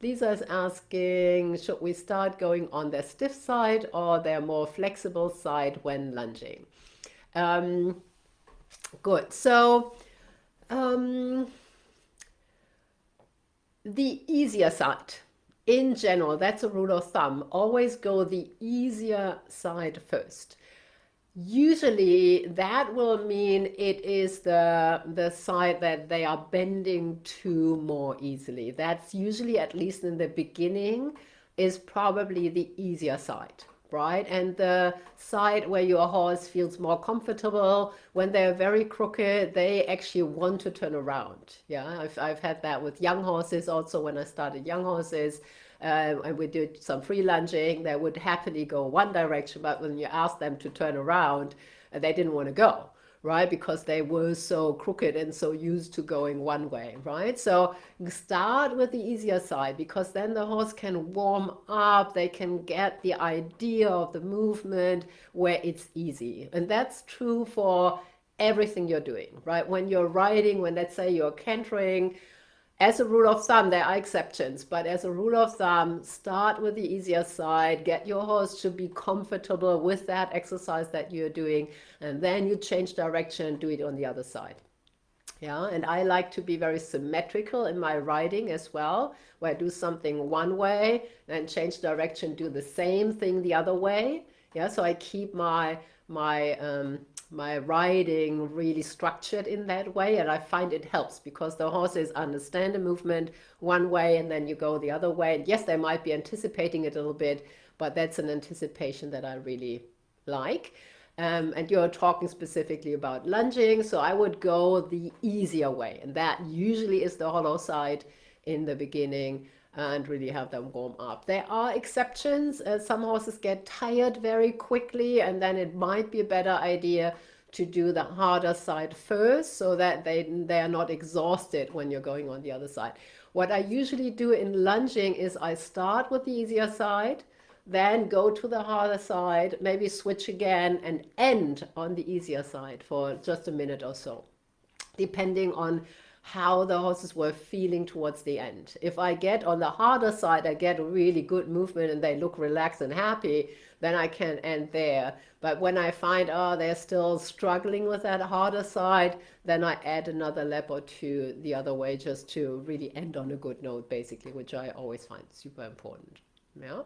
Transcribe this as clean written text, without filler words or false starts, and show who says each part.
Speaker 1: Lisa is asking, should we start going on their stiff side or their more flexible side when lunging? Um, Good. So, um, the easier side, in general, that's a rule of thumb. Always go the easier side first. Usually that will mean it is the side that they are bending to more easily. That's usually, at least in the beginning, is probably the easier side, right? And the side where your horse feels more comfortable, when they're very crooked, they actually want to turn around. Yeah, I've had that with young horses also when I started young horses. And we did some free lunging, they would happily go one direction, but when you ask them to turn around, they didn't want to go, right? Because they were so crooked and so used to going one way, right? So start with the easier side, because then the horse can warm up, they can get the idea of the movement where it's easy. And that's true for everything you're doing, right? When you're riding, when let's say you're cantering, as a rule of thumb, there are exceptions, but as a rule of thumb, start with the easier side, get your horse to be comfortable with that exercise that you're doing, and then you change direction, do it on the other side. Yeah, and I like to be very symmetrical in my riding as well, where I do something one way, then change direction, do the same thing the other way. Yeah, so I keep my riding really structured in that way, and I find it helps because the horses understand the movement one way and then you go the other way. And yes, they might be anticipating it a little bit, but that's an anticipation that I really like. And you're talking specifically about lunging, so I would go the easier way, and that usually is the hollow side in the beginning, and really have them warm up. There are exceptions. Some horses get tired very quickly, and then it might be a better idea to do the harder side first so that they are not exhausted when you're going on the other side. What I usually do in lunging is I start with the easier side, then go to the harder side, maybe switch again, and end on the easier side for just a minute or so, depending on how the horses were feeling towards the end. If I get on the harder side, I get a really good movement and they look relaxed and happy, then I can end there. But when I find, oh, they're still struggling with that harder side, then I add another lap or two the other way just to really end on a good note, basically, which I always find super important. Yeah.